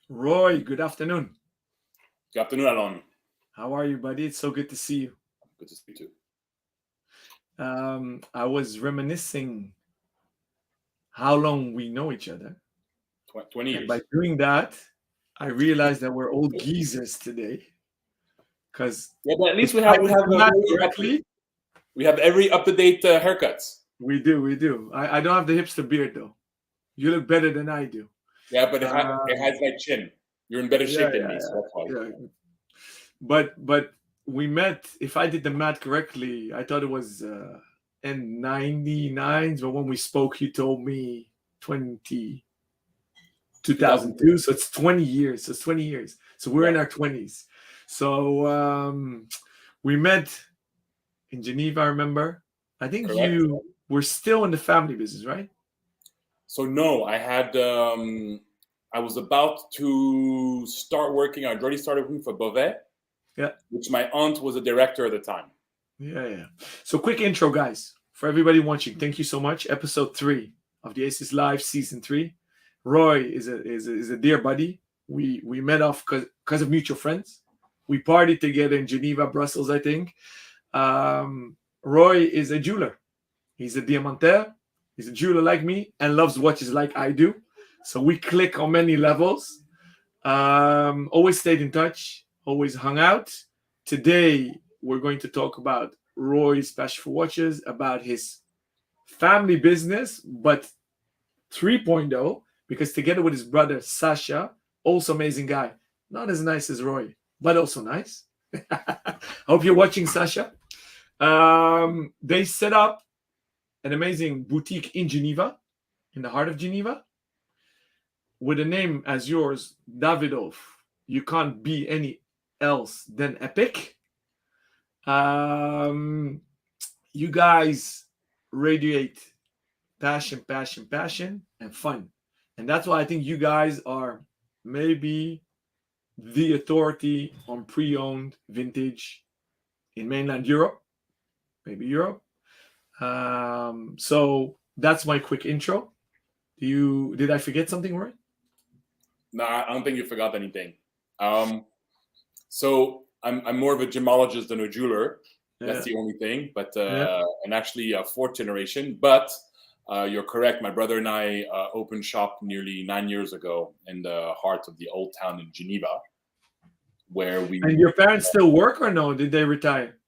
Roy, good afternoon. Good afternoon, Alon. How are you, buddy? It's so good to see you. Good to see you too. I was reminiscing how long we know each other. 20 And by years. doing that, I realized that we're old geezers today. Because Yeah, but at if least we I have we did have the a math very correctly, every up to date haircuts. we do. I don't have the hipster beard, though. You look better than I do. Yeah, but it Um, hides my chin. You're in better yeah, shape than yeah, me, so that's why. yeah, yeah. But we met, if I did the math correctly, I thought it was in 99s, but when we spoke, you told me 2002. 2002, so it's 20 years. So it's 20 years. So we're Yeah, in our 20s. So we met in Geneva, I remember. I think correct. you were still in the family business, right? So no, I was about to start working. I'd already started working for Beauvais, Yeah. which my aunt was a director at the time. Yeah. So quick intro, guys, for everybody watching. Thank you so much. Episode 3 of the Aces Live Season 3. Roy is a dear buddy. We met off because of mutual friends. We partied together in Geneva, Brussels, I think. Roy is a jeweler. He's a diamantaire. He's a jeweler like me and loves watches like I do. So we click on many levels. Always stayed in touch. Always hung out. Today we're going to talk about Roy's passion for watches, about his family business, but 3.0, because together with his brother Sacha, also amazing guy, not as nice as Roy, but also nice. Hope you're watching, Sacha. They set up an amazing boutique in Geneva, in the heart of Geneva, with a name as yours, Davidoff. You can't be any else than epic. You guys radiate passion, and fun. And that's why I think you guys are maybe the authority on pre-owned vintage in mainland Europe, maybe Europe. So that's my quick intro. Did I forget something, Roy? No, I don't think you forgot anything. So I'm more of a gemologist than a jeweler. That's the only thing. But and actually fourth generation. But you're correct. My brother and I opened shop nearly 9 years ago in the heart of the old town in Geneva, where we. And your parents still work or no? Did they retire?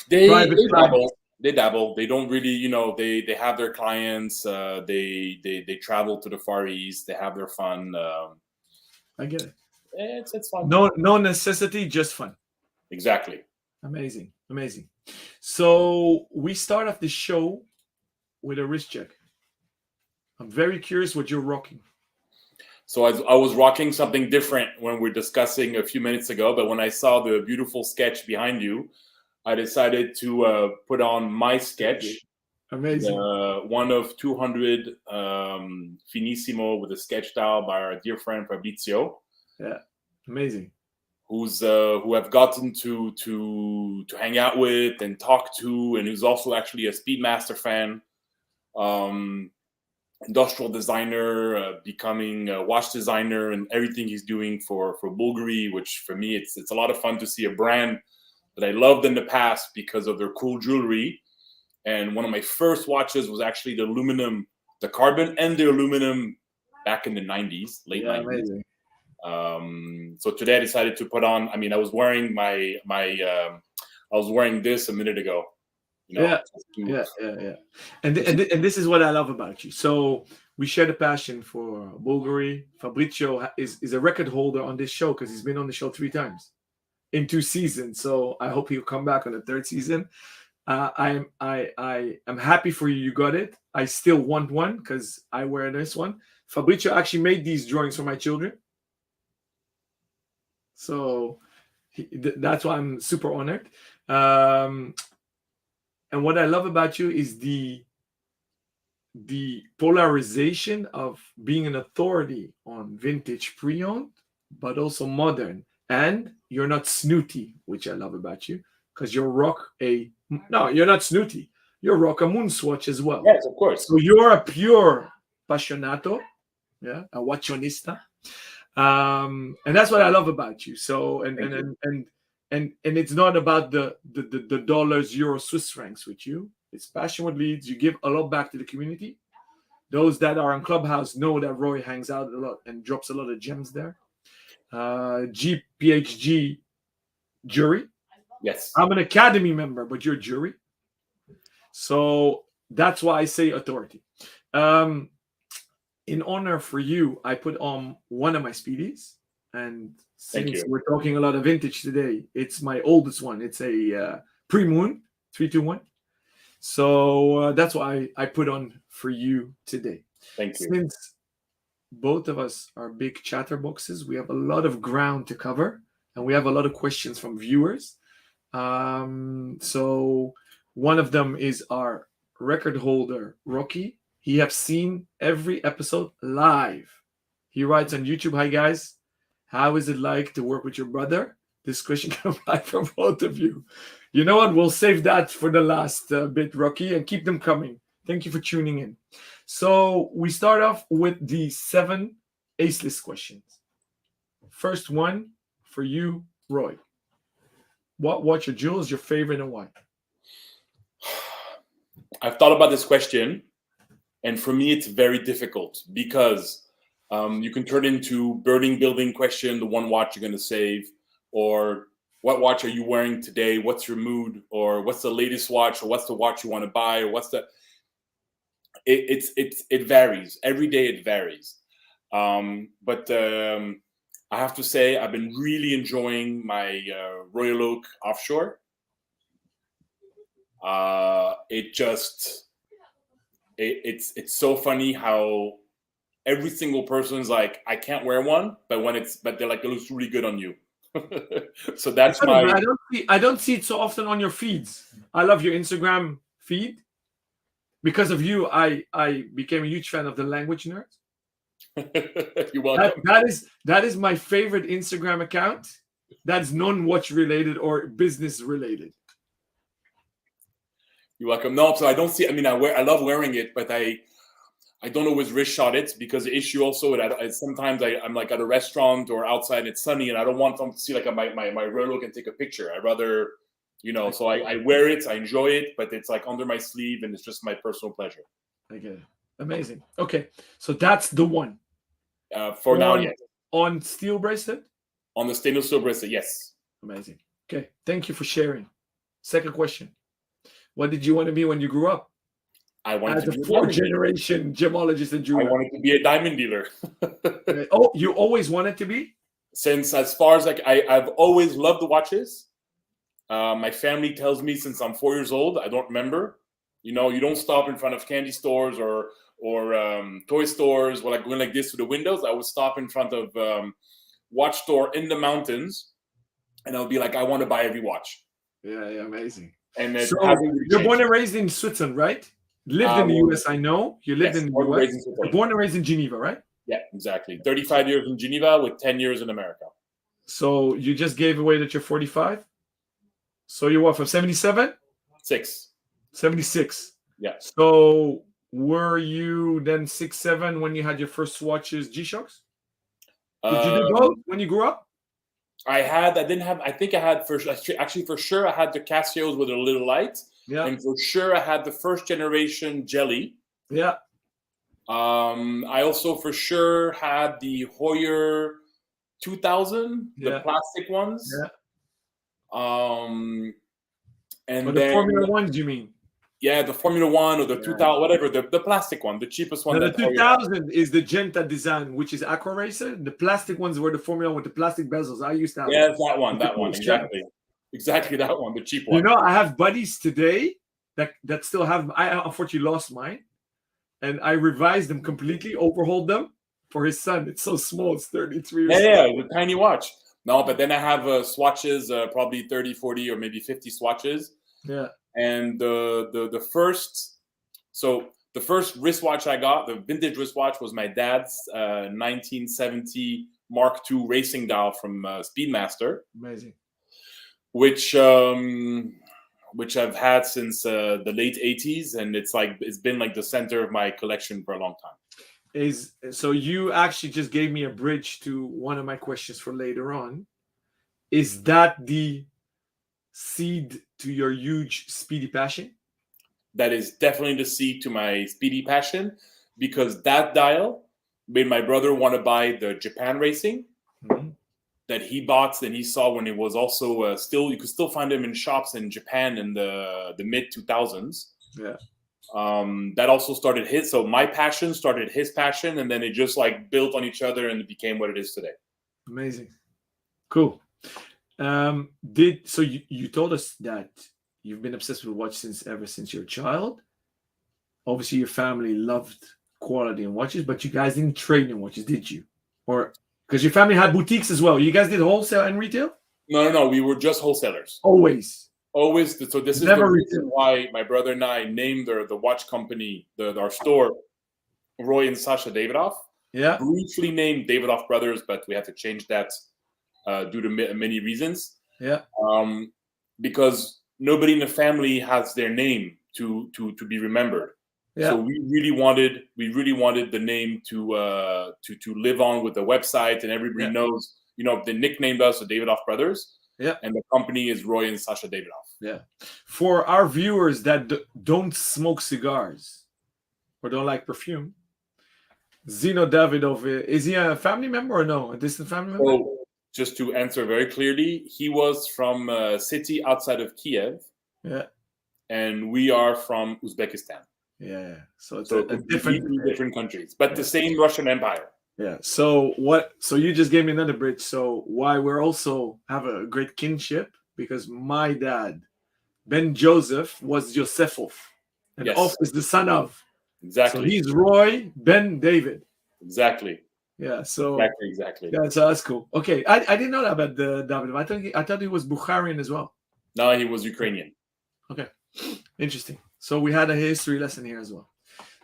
They Private dabble. They dabble. They don't really, they have their clients. They travel to the Far East. They have their fun. I get it. It's fun. No necessity, just fun. Exactly. Amazing. So we start off the show with a wrist check. I'm very curious what you're rocking. So I was rocking something different when we were discussing a few minutes ago, but when I saw the beautiful sketch behind you, I decided to put on my sketch. Amazing. One of 200 Finissimo with a sketch dial by our dear friend Fabrizio. Yeah, amazing. Who I've gotten to hang out with and talk to, and who's also actually a Speedmaster fan. Industrial designer, becoming a watch designer, and everything he's doing for Bulgari, which for me it's a lot of fun to see a brand that I loved in the past because of their cool jewelry. And one of my first watches was actually the carbon and the aluminum back in the 90s, late 90s. Amazing. So today I decided to put on. I mean, I was wearing I was wearing this a minute ago. Yeah. And this is what I love about you. So we share the passion for Bulgari. Fabrizio is a record holder on this show because he's been on the show 3 times in 2 seasons. So I hope he'll come back on the 3rd season. I'm happy for you. You got it. I still want one because I wear this one. Fabrizio actually made these drawings for my children. So that's why I'm super honored. And what I love about you is the polarization of being an authority on vintage pre-owned, but also modern. And you're not snooty, which I love about you, because you're not snooty. You're rock a moon swatch as well. Yes, of course. So you're a pure passionato, Yeah, a watchonista. And that's what I love about you. So and it's not about the dollars, euro, Swiss francs with you. It's passion what leads. You give a lot back to the community. Those that are on Clubhouse know that Roy hangs out a lot and drops a lot of gems there. PhD jury. Yes. I'm an academy member, but you're jury. So that's why I say authority. In honor for you, I put on one of my speedies. And since we're talking a lot of vintage today, it's my oldest one. It's a pre-moon 321. So that's why I put on for you today. Thank you. Since both of us are big chatterboxes, we have a lot of ground to cover, and we have a lot of questions from viewers. So one of them is our record holder, Rocky. He have seen every episode live. He writes on YouTube, "Hi guys, how is it like to work with your brother?" This question comes back from both of you. You know what? We'll save that for the last bit, Rocky, and keep them coming. Thank you for tuning in. So we start off with the 7 ace list questions. First one for you, Roy. What watch or jewel is your favorite and why? I've thought about this question, and for me, it's very difficult because you can turn it into burning building question, the one watch you're going to save, or what watch are you wearing today? What's your mood? Or what's the latest watch? Or what's the watch you want to buy? Or what's the... It varies. Every day it varies. But I have to say I've been really enjoying my Royal Oak Offshore. It's so funny how every single person's like, I can't wear one, but they're like, it looks really good on you. So that's I don't see it so often on your feeds. I love your Instagram feed. Because of you, I became a huge fan of the Language Nerds. You're welcome. That is my favorite Instagram account. That's non-watch related or business related. You're welcome. No, so I don't see. I mean, I love wearing it, but I don't always wrist shot it because the issue also sometimes I'm like at a restaurant or outside and it's sunny and I don't want them to see like my Royal Oak and take a picture. I'd rather, so I wear it, I enjoy it, but it's like under my sleeve and it's just my personal pleasure. Okay, amazing. Okay, so that's the one. For now, yes. On steel bracelet? On the stainless steel bracelet, yes. Amazing. Okay, thank you for sharing. Second question. What did you want to be when you grew up? I wanted to be a fourth-generation gemologist and jeweler. I wanted to be a diamond dealer. Oh, you always wanted to be? Since as far as I've always loved the watches. My family tells me since I'm 4 years old, I don't remember. You don't stop in front of candy stores or toy stores or like going like this to the windows. I would stop in front of watch store in the mountains, and I would be like, I want to buy every watch. Yeah, amazing. And so you're born and raised in Switzerland, right? Lived in the US, I know. You lived in the US. Born and raised in Geneva, right? Yeah, exactly. 35 years in Geneva with 10 years in America. So you just gave away that you're 45? So you what, from 77? 76. Yeah. So were you then 6, 7 when you had your first swatches G-Shocks? Did you do both when you grew up? I think I had for sure I had the Casios with a little light. Yeah. And for sure I had the first generation jelly. Yeah. I also for sure had the Hoyer 2000, the plastic ones. Yeah. And the Formula Ones, you mean? Yeah, the Formula One or the 2000, whatever, the plastic one, the cheapest one. No, the 2000 is the Genta design, which is Aqua Racer. The plastic ones were the Formula One with the plastic bezels. I used to have. Yeah, that one, exactly that one, the cheap one. I have buddies today that still have. I unfortunately lost mine, and I revised them completely, overhauled them for his son. It's so small; it's 33. Yeah, the tiny watch. No, but then I have swatches, probably 30, 40, or maybe 50 swatches. Yeah. And the first wristwatch I got, the vintage wristwatch, was my dad's 1970 Mark II racing dial from Speedmaster. Amazing. Which I've had since the late 80s, and it's been like the center of my collection for a long time. is so you actually just gave me a bridge to one of my questions for later on. Is that the seed to your huge speedy passion? That is definitely the seed to my speedy passion, because that dial made my brother want to buy the Japan racing that he bought and he saw when it was also still, you could still find them in shops in Japan in the mid 2000s. Yeah. That also started his, so my passion started his passion, and then it just like built on each other and it became what it is today. Amazing. Cool. So you told us that you've been obsessed with watch ever since you're a child. Obviously your family loved quality in watches, but you guys didn't trade in watches, did you? Or because your family had boutiques as well. You guys did wholesale and retail? No. We were just wholesalers. Always. So this is the reason why my brother and I named the watch company, our store, Roy and Sacha Davidoff. Yeah. Briefly named Davidoff Brothers, but we had to change that due to many reasons. Yeah. Because nobody in the family has their name to be remembered. Yeah. So we really wanted the name to live on with the website, and everybody knows. They nicknamed us the Davidoff Brothers. Yeah. And the company is Roy and Sacha Davidoff. Yeah. For our viewers that don't smoke cigars or don't like perfume, Zino Davidoff, is he a family member or no? A distant family member? So, just to answer very clearly, he was from a city outside of Kiev. Yeah. And we are from Uzbekistan. Yeah. So it's a different countries, but the same Russian Empire. Yeah. So you just gave me another bridge. So why we're also have a great kinship, because my dad, Ben Joseph, was Yosefov, and Off is the son of. Exactly. So he's Roy Ben David. Exactly. Yeah. So exactly. Yeah. So that's cool. Okay. I didn't know that about the Davidoff. I thought he was Bukharian as well. No, he was Ukrainian. Okay. Interesting. So we had a history lesson here as well.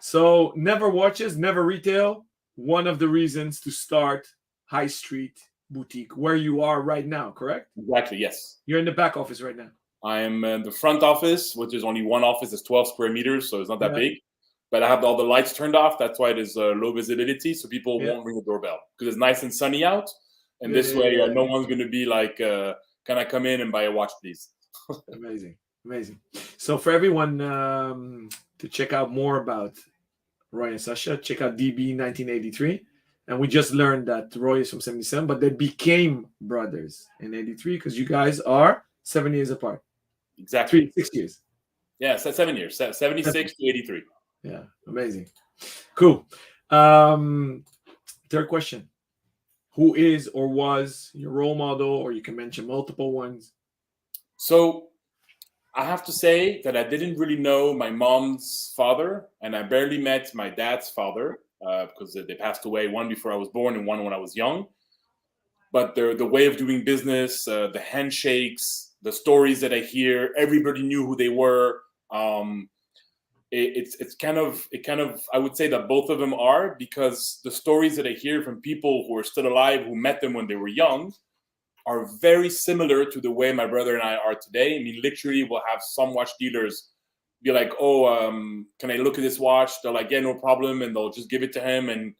So never watches, never retail. One of the reasons to start high street boutique where you are right now, correct? Exactly, yes. You're in the back office right now. I am in the front office, which is only one office. It's 12 square meters, so it's not that big. But I have all the lights turned off. That's why it is low visibility, so people won't ring the doorbell, because it's nice and sunny out. And this way, no one's going to be like, can I come in and buy a watch, please? Amazing. So for everyone to check out more about Roy and Sacha, check out DB 1983. And we just learned that Roy is from 77, but they became brothers in 83 because you guys are 7 years apart. Exactly. 6 years. Yeah, 7 years. 76 to 83. Yeah, amazing. Cool. Third question. Who is or was your role model, or you can mention multiple ones? So I have to say that I didn't really know my mom's father, and I barely met my dad's father because they passed away, one before I was born and one when I was young. But the way of doing business, the handshakes, the stories that I hear, everybody knew who they were. It kind of I would say that both of them are, because the stories that I hear from people who are still alive, who met them when they were young, are very similar to the way my brother and I are today. I mean, literally, we'll have some watch dealers be like, can I look at this watch? They're like, yeah, no problem. And they'll just give it to him. And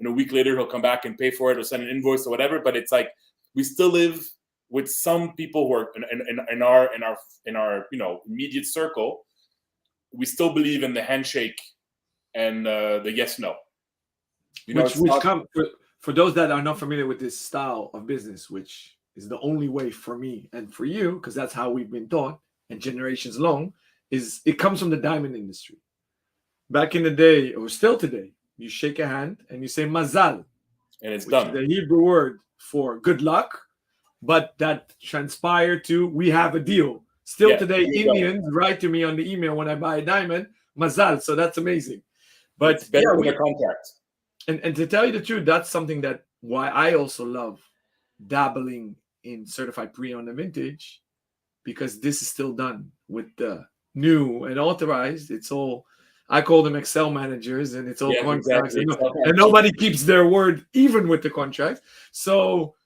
a week later, he'll come back and pay for it or send an invoice or whatever. But it's like, we still live with some people who are in our immediate circle. We still believe in the handshake and the yes, no. For those that are not familiar with this style of business, which is the only way for me and for you, because that's how we've been taught and generations long, is it comes from the diamond industry. Back in the day, or still today, you shake a hand and you say mazal. And it's done. The Hebrew word for good luck, but that transpired to we have a deal. Still today, Indians write to me on the email when I buy a diamond, mazal. So that's amazing. But it's better than a contract. And to tell you the truth, that's something that why I also love dabbling in certified pre-owned and vintage, because this is still done with the new and authorized. It's all, I call them Excel managers, and it's all contracts. Exactly. And nobody keeps their word, even with the contracts. So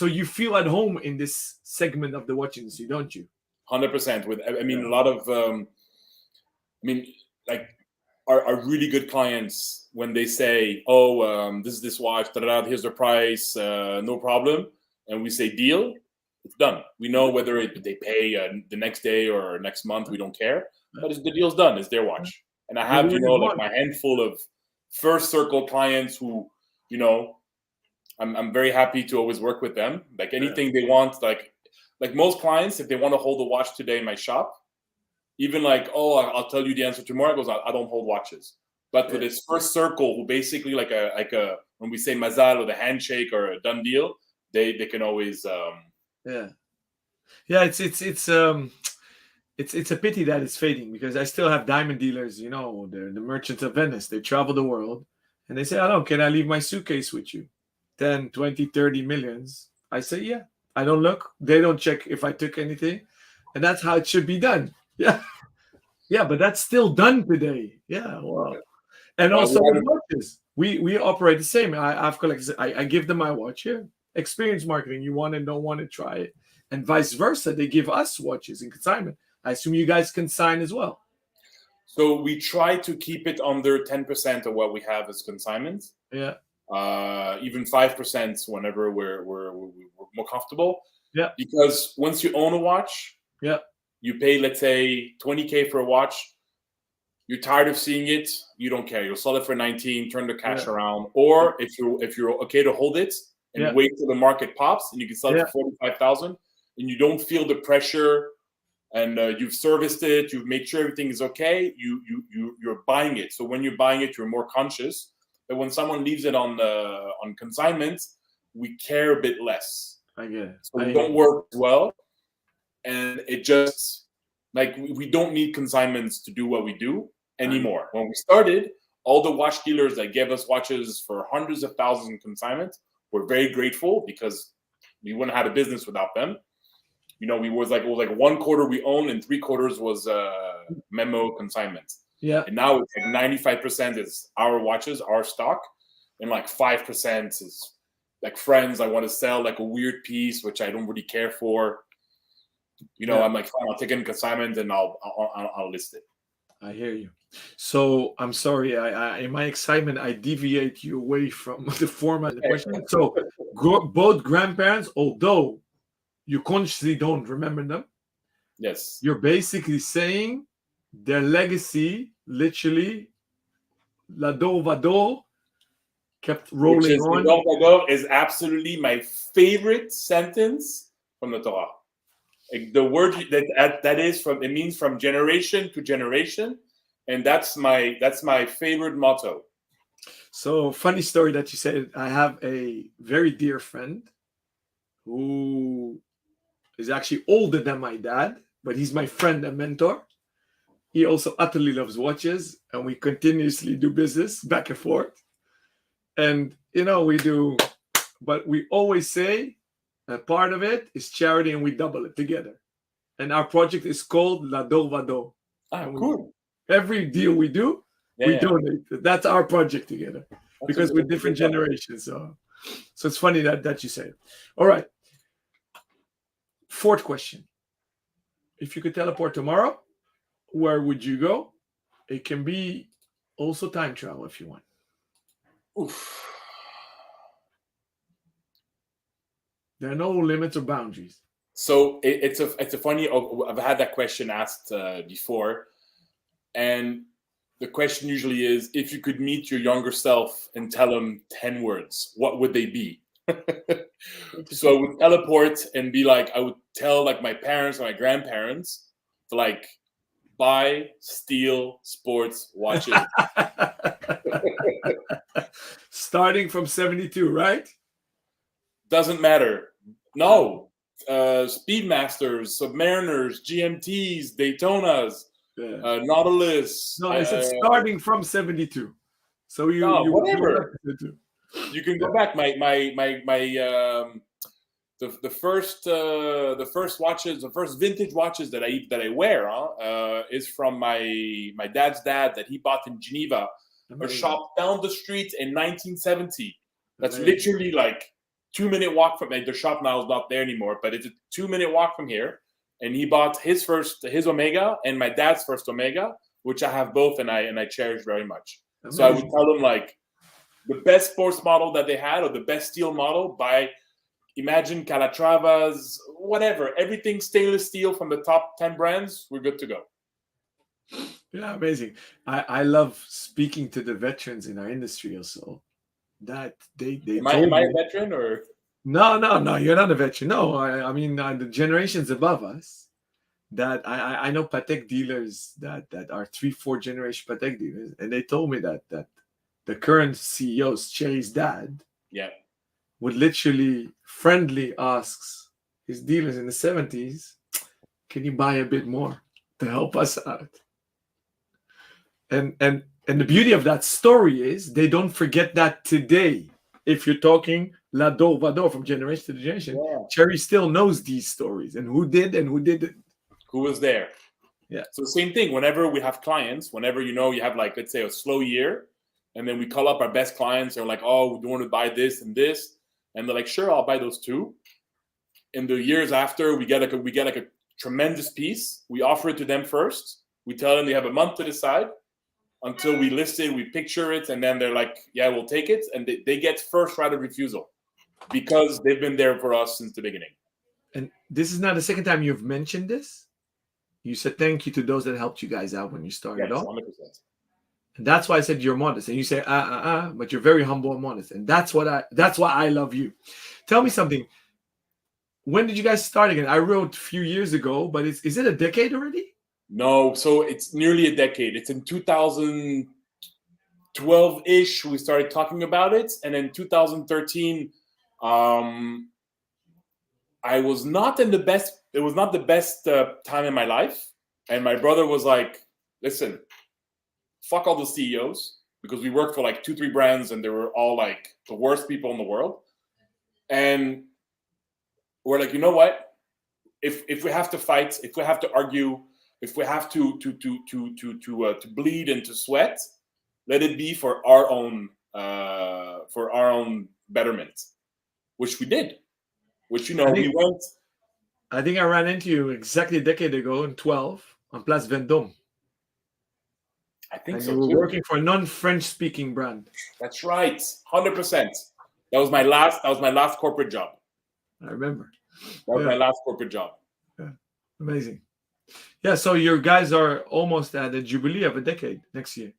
you feel at home in this segment of the watch industry, don't you? 100%. A lot of, like, our really good clients when they say, "Oh, this is this watch. Da-da-da, here's the price. No problem," and we say deal, it's done. We know whether they pay the next day or next month. We don't care, but the deal's done. It's their watch, and I have like my handful of first circle clients who, I'm very happy to always work with them. Like anything they want, like most clients, if they want to hold a watch today in my shop, even like, "Oh, I'll tell you the answer tomorrow," I goes, I don't hold watches. But for this first circle, who basically like a when we say mazal or the handshake or a done deal, they can always it's a pity that it's fading, because I still have diamond dealers, they're the merchants of Venice. They travel the world and they say, "Hello, can I leave my suitcase with you? 10, 20, 30 millions." I say, "Yeah." I don't look. They don't check if I took anything. And that's how it should be done. Yeah. Yeah, but that's still done today. Yeah, well. And also with watches, we operate the same. I've collected. I give them my watch here. Experience marketing. You want and don't want to try it, and vice versa. They give us watches in consignment. I assume you guys consign as well. So we try to keep it under 10% of what we have as consignment. Yeah. Even 5% whenever we're more comfortable. Yeah. Because once you own a watch, you pay, let's say, 20K for a watch. You're tired of seeing it. You don't care. You'll sell it for 19, turn the cash around. Or if you're okay to hold it and wait till the market pops, and you can sell it for 45,000, and you don't feel the pressure, and you've serviced it, you've made sure everything is okay. You're buying it. So when you're buying it, you're more conscious. But when someone leaves it on consignment, we care a bit less. I get it. So we don't work as well, and it just like we don't need consignments to do what we do anymore. When we started, all the watch dealers that gave us watches for hundreds of thousands in consignment were very grateful, because we wouldn't have a business without them. It was like 1/4 we own and 3/4 was memo consignment. Yeah. And now it's like 95% is our watches, our stock, and like 5% is like friends. I want to sell like a weird piece which I don't really care for. I'm like, fine, I'll take it in consignment and I'll list it. I hear you. So I'm sorry, I in my excitement I deviate you away from the format of the question. So both grandparents, although you consciously don't remember them, yes, you're basically saying their legacy, literally, Lado Vado, kept rolling on. Lado Vado is absolutely my favorite sentence from the Torah. Like the word that is it means from generation to generation, and that's my favorite motto. So funny story that you said. I have a very dear friend who is actually older than my dad, but he's my friend and mentor. He also utterly loves watches, and we continuously do business back and forth. And we do, but we always say, and part of it is charity, and we double it together. And our project is called Lado Vado. Cool. Every deal we do, we donate. That's our project together, because we're different generations. So it's funny that you say it. All right. Fourth question. If you could teleport tomorrow, where would you go? It can be also time travel if you want. Oof. There are no limits or boundaries. So it's a funny. I've had that question asked before, and the question usually is, if you could meet your younger self and tell him 10 words, what would they be? So I would teleport and be like, I would tell like my parents or my grandparents to like buy, steal sports watches. Starting from 72, right? Doesn't matter. No. Speedmasters, Submariners, GMTs, Daytonas, Nautilus. No, I said starting from 72. So you whatever. You can go back. The first watches, the first vintage watches that I wear is from my dad's dad that he bought in Geneva, a shop down the street in 1970. That's literally like 2-minute walk from the shop. Now is not there anymore, but it's a 2-minute walk from here. And he bought his Omega and my dad's first Omega, which I have both, and I cherish very much. So I would tell them like the best sports model that they had or the best steel model by imagine Calatravas, whatever, everything stainless steel from the top 10 brands, we're good to go. Yeah, amazing. I love speaking to the veterans in our industry also. That they Am told I me. a veteran or? No, you're not a veteran. No, I mean the generations above us. That I know Patek dealers that are 3-4 generation Patek dealers, and they told me that the current CEO's Cherry's dad, Yeah, would literally friendly asks his dealers in the 70s, can you buy a bit more to help us out? And the beauty of that story is they don't forget that today. If you're talking La Vador from generation to generation, yeah. Cherry still knows these stories and who did and who didn't. Who was there? Yeah. So same thing. Whenever we have clients, whenever you have like let's say a slow year, and then we call up our best clients, they're like, "Oh, we want to buy this and this," and they're like, "Sure, I'll buy those two." In the years after, we get like a tremendous piece. We offer it to them first. We tell them they have a month to decide until we list it, we picture it, and then they're like, "Yeah, we'll take it," and they get first right of refusal because they've been there for us since the beginning. And this is not the second time you've mentioned this. You said thank you to those that helped you guys out when you started off. 100%. And that's why I said you're modest. And you say, but you're very humble and modest. And that's why I love you. Tell me something. When did you guys start again? I wrote a few years ago, but is it a decade already? No, so it's nearly a decade. It's in 2012-ish we started talking about it, and in 2013, I was not in the best. It was not the best time in my life, and my brother was like, "Listen, fuck all the CEOs," because we worked for like 2-3 brands, and they were all like the worst people in the world, and we're like, you know what? If we have to fight, if we have to argue, if we have to bleed and to sweat, let it be for our own betterment, which we did. Which we went. I think I ran into you exactly a decade ago in 12 on Place Vendôme. I think and so. You were too. working for a non-French speaking brand. That's right, 100%. That was my last corporate job. I remember. That was my last corporate job. Yeah, amazing. Yeah, so your guys are almost at the jubilee of a decade next year.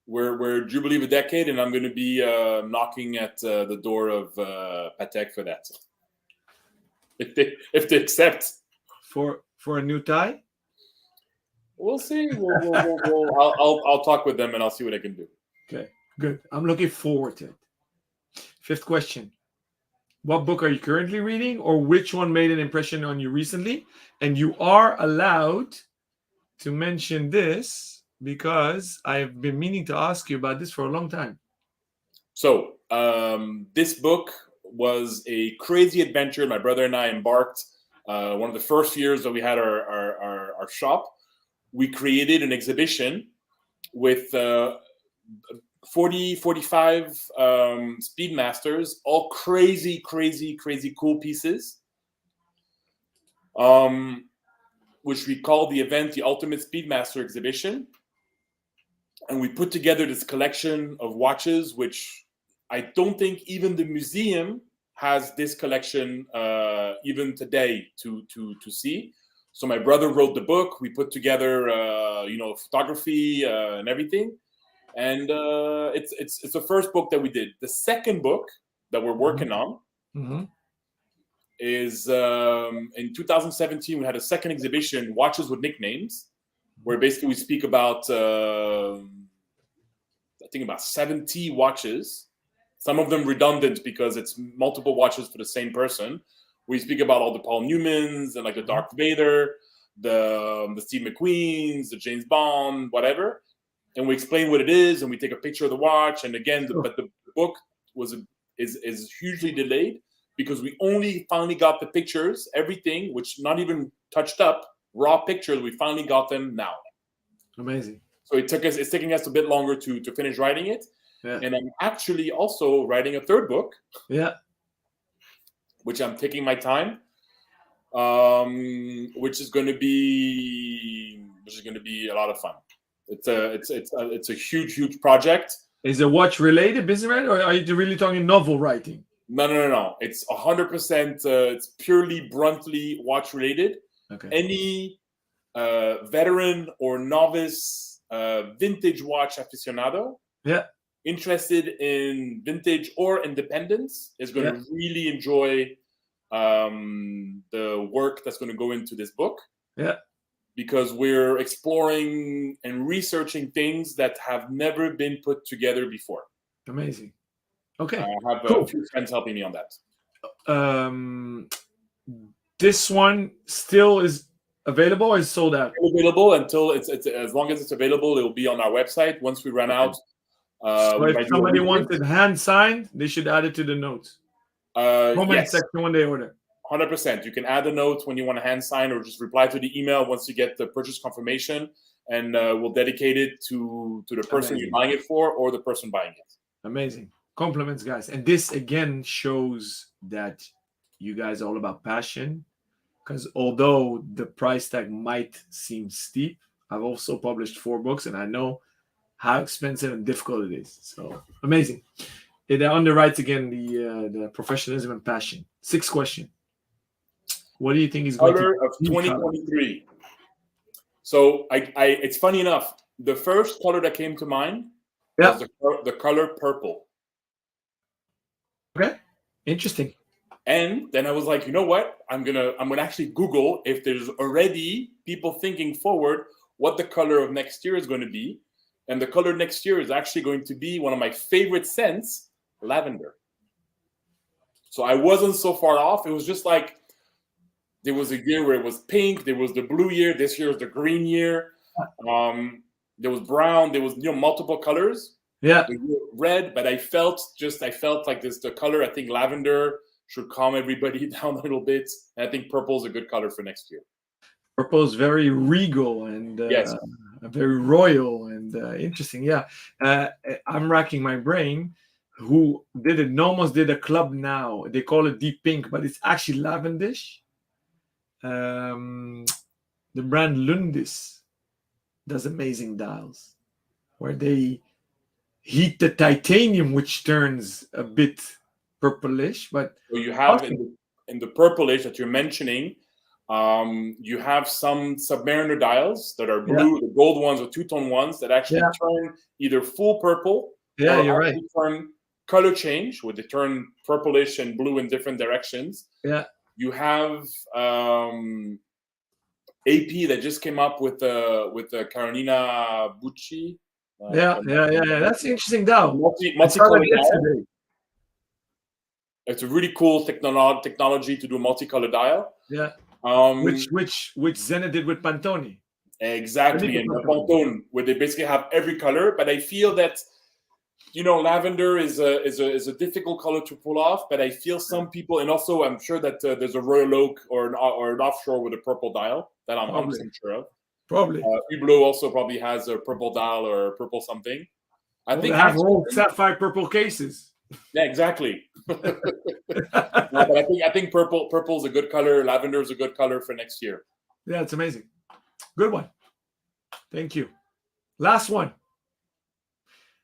We're jubilee of a decade, and I'm going to be knocking at the door of Patek for that. If they accept for a new tie, we'll see. I'll talk with them and I'll see what I can do. Okay, good. I'm looking forward to it. 5th question: what book are you currently reading, or which one made an impression on you recently? And you are allowed to mention this because I've been meaning to ask you about this for a long time. So this book was a crazy adventure. My brother and I embarked. One of the first years that we had our shop, we created an exhibition with 45 Speedmasters, all crazy cool pieces, which we called the event the Ultimate Speedmaster Exhibition. And we put together this collection of watches, which I don't think even the museum has this collection even today to see. So my brother wrote the book. We put together, photography and everything. And it's the first book that we did. The second book that we're working on is in 2017. We had a second exhibition, Watches with Nicknames, where basically we speak about I think about 70 watches. Some of them redundant because it's multiple watches for the same person. We speak about all the Paul Newmans and like the Darth Vader, the Steve McQueens, the James Bond, whatever. And we explain what it is, and we take a picture of the watch. And again, but the book is hugely delayed because we only finally got the pictures, everything, which not even touched up, raw pictures. We finally got them now. Amazing. So it's taking us a bit longer to finish writing it. Yeah. And I'm actually also writing a third book. Yeah. Which I'm taking my time. Which is going to be a lot of fun. It's a huge project. Is it watch related, business related, or are you really talking novel writing? No. It's 100%. It's purely bluntly watch related. Okay. Any veteran or novice vintage watch aficionado, interested in vintage or independence, is going to really enjoy the work that's going to go into this book. Yeah. Because we're exploring and researching things that have never been put together before. Amazing. Okay. I have a few friends helping me on that. This one still is available or is sold out? It's available until it's as long as it's available, it will be on our website. Once we run out, so if somebody wanted hand signed, they should add it to the notes. Comment section when they order. 100%. You can add a note when you want a hand sign, or just reply to the email once you get the purchase confirmation, and we'll dedicate it to the person you're buying it for or the person buying it. Amazing. Compliments, guys. And this again shows that you guys are all about passion, because although the price tag might seem steep, I've also published 4 books and I know how expensive and difficult it is. So amazing. It underwrites again the professionalism and passion. 6th question. What do you think is going color of 2023? So it's funny enough. The first color that came to mind was the color purple. Okay, interesting. And then I was like, you know what? I'm gonna actually Google if there's already people thinking forward what the color of next year is going to be. And the color next year is actually going to be one of my favorite scents, lavender. So I wasn't so far off. It was just like, there was a year where it was pink. There was the blue year. This year is the green year. There was brown. There was multiple colors. Yeah. Red, but I felt like this. The color, I think lavender should calm everybody down a little bit. And I think purple is a good color for next year. Purple is very regal and very royal and interesting. Yeah. I'm racking my brain. Who did it? Nomos did a club now. They call it deep pink, but it's actually lavendish. The brand Lundis does amazing dials where they heat the titanium, which turns a bit purplish. But so you have in the purplish that you're mentioning, you have some Submariner dials that are blue, the gold ones or two-tone ones that actually turn either full purple. Yeah, you're right. Turn color change, where they turn purplish and blue in different directions. Yeah. You have AP that just came up with the Carolina Bucci. Yeah. That's interesting dial. Multicolor dial. It's a really cool technology to do multicolor dial. Yeah. Which Zena did with Pantone. Exactly, and the Pantone, where they basically have every color. But I feel that lavender is a difficult color to pull off. But I feel some people, and also I'm sure that there's a Royal Oak or an offshore with a purple dial that I'm 100% sure of. Probably. Hublot also probably has a purple dial or purple something. I think they have whole sapphire purple cases. Yeah, exactly. But I think purple is a good color. Lavender is a good color for next year. Yeah, it's amazing. Good one. Thank you. Last one.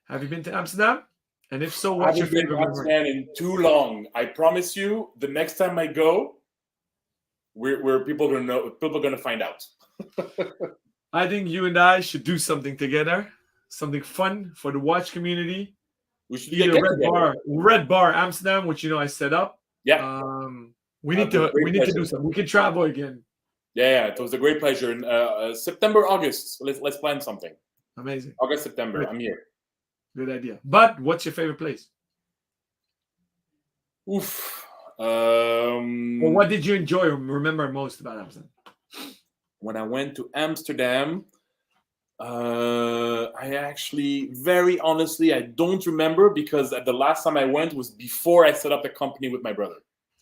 Have you been to Amsterdam? And if so, what's your favorite memory? Amsterdam in too long. I promise you, the next time I go, where people are gonna know, people are gonna find out. I think you and I should do something together, something fun for the watch community. We should do a Red Bar Amsterdam, which I set up. Yeah. We need to do something. We can travel again. Yeah, it was a great pleasure. In September, August, let's plan something. Amazing. August, September, I'm here. Good idea. But what's your favorite place? Oof. Well, what did you enjoy or remember most about Amsterdam? When I went to Amsterdam, I actually, very honestly, I don't remember, because the last time I went was before I set up the company with my brother.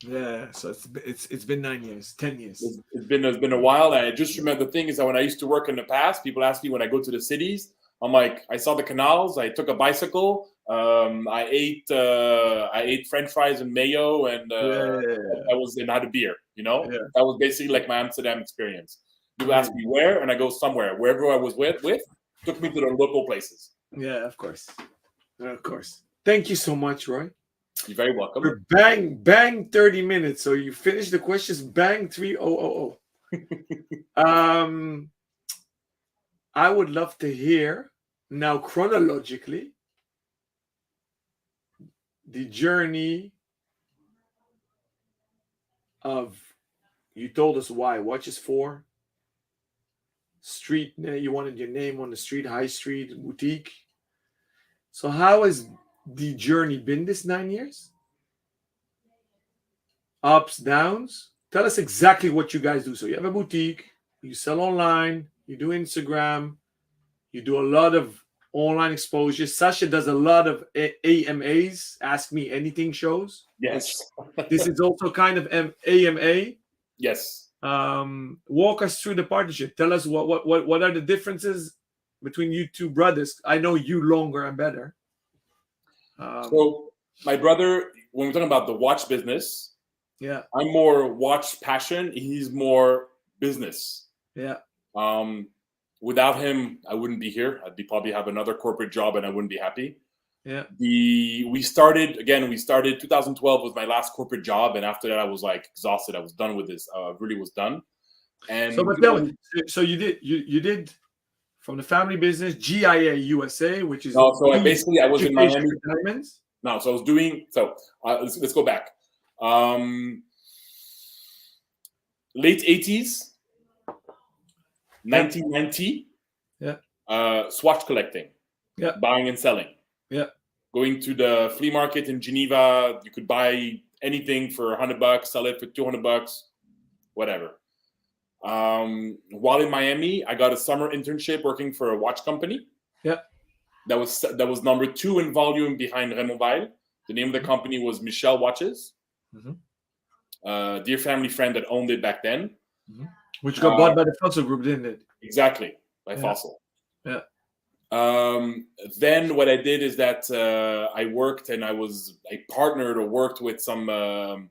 Yeah, so it's been 9 years, 10 years. It's been a while. I just remember, the thing is that when I used to work in the past, people ask me when I go to the cities, I'm like, I saw the canals, I took a bicycle, I ate French fries and mayo, and and had a beer. That was basically like my Amsterdam experience. People ask me where, and I go somewhere. Wherever I was with, took me to the local places. Yeah, of course. Of course. Thank you so much, Roy. You're very welcome. We're bang 30 minutes. So you finish the questions, bang 3000. I would love to hear now chronologically the journey of, you told us why watches for street, you wanted your name on the street, high street, boutique. So how has the journey been this 9 years? Ups, downs. Tell us exactly what you guys do. So you have a boutique, you sell online, you do Instagram, you do a lot of online exposure. Sacha does a lot of AMAs, Ask Me Anything shows. Yes. This is also kind of AMA. Yes. Walk us through the partnership. Tell us what are the differences between you two brothers. I know you longer and better. So my brother, when we're talking about the watch business, yeah, I'm more watch passion. He's more business. Yeah. Without him, I wouldn't be here. I'd probably have another corporate job and I wouldn't be happy. Yeah. We started 2012 was my last corporate job, and after that I was like exhausted. I was done with this. I really was done. And so, but tell me, so you did from the family business GIA USA, which is no. So I was in Miami. Diamonds. No, so I was doing. So let's go back. Late 80s, 1990. Yeah. Swatch collecting. Yeah. Buying and selling. Yeah. Going to the flea market in Geneva, you could buy anything for $100, sell it for $200, whatever. While in Miami, I got a summer internship working for a watch company. Yeah. That was number 2 in volume behind Raymond Weil. The name of the company was Michel Watches. Mm-hmm. Dear family friend that owned it back then. Mm-hmm. Which got bought by the Fossil Group, didn't it? Exactly, by Fossil. Yeah. Then what I did is that I worked and I partnered or worked with some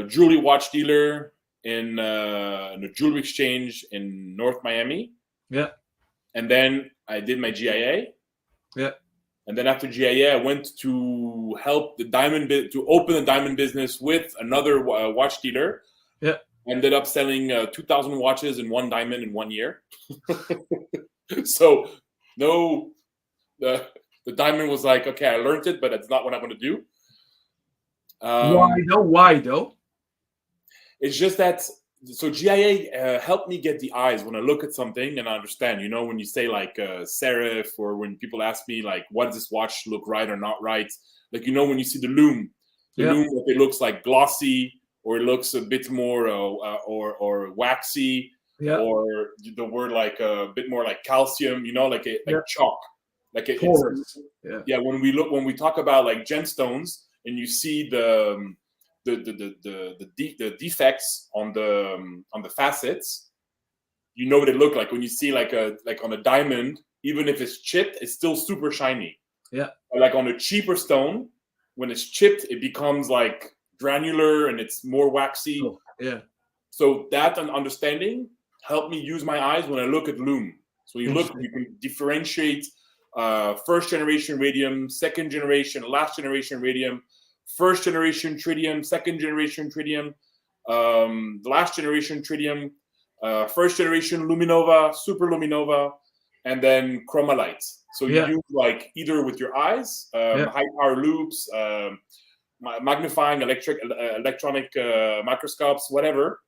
jewelry watch dealer in a jewelry exchange in North Miami. Yeah. And then I did my GIA. Yeah. And then after GIA, I went to help to open the diamond business with another watch dealer. Yeah. Ended up selling 2,000 watches and 1 diamond in 1 year. So no, the diamond was like, okay, I learned it, but that's not what I'm going to do. Why though? It's just that, so GIA helped me get the eyes when I look at something and I understand, when you say like serif, or when people ask me like, what does this watch look right or not right? Like, when you see the lume, lume, if it looks like glossy or it looks a bit more or waxy. Yeah. Or the word like a bit more like calcium, like chalk, like when we talk about like gemstones and you see the defects on the facets, what they look like. When you see like on a diamond, even if it's chipped, it's still super shiny. Yeah. Or like on a cheaper stone, when it's chipped, it becomes like granular and it's more waxy. Oh, yeah. So that and understanding help me use my eyes when I look at lume. So you can differentiate first generation radium, second generation, last generation radium, first generation tritium, second generation tritium, last generation tritium, first generation luminova, super luminova, and then chromalight. So you use like either with your eyes, high power loops, magnifying electronic microscopes, whatever,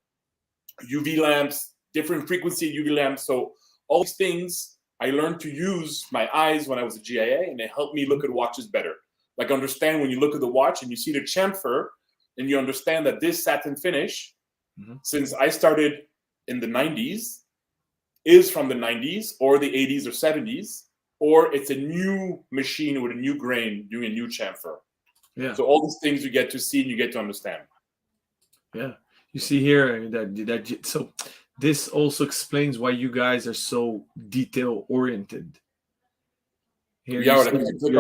UV lamps, different frequency UV lamps. So all these things, I learned to use my eyes when I was a GIA, and it helped me look at watches better. Like understand when you look at the watch and you see the chamfer, and you understand that this satin finish, since I started in the 90s, is from the 90s or the 80s or 70s, or it's a new machine with a new grain doing a new chamfer. Yeah. So all these things you get to see and you get to understand. Yeah. You see here that so this also explains why you guys are so detail oriented. Here you're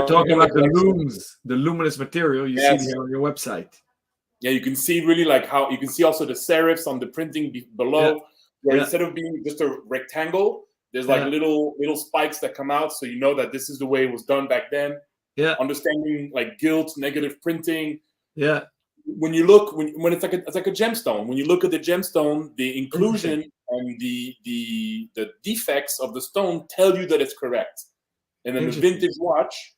talking about the looms, the luminous material you see here on your website. Yeah, you can see really like how you can see also the serifs on the printing below, where instead of being just a rectangle, There's like little spikes that come out, so you know that this is the way it was done back then. Yeah. Understanding like gilt, negative printing. Yeah. When you look, when it's like a gemstone. When you look at the gemstone, the inclusion and the defects of the stone tell you that it's correct. And then the vintage watch,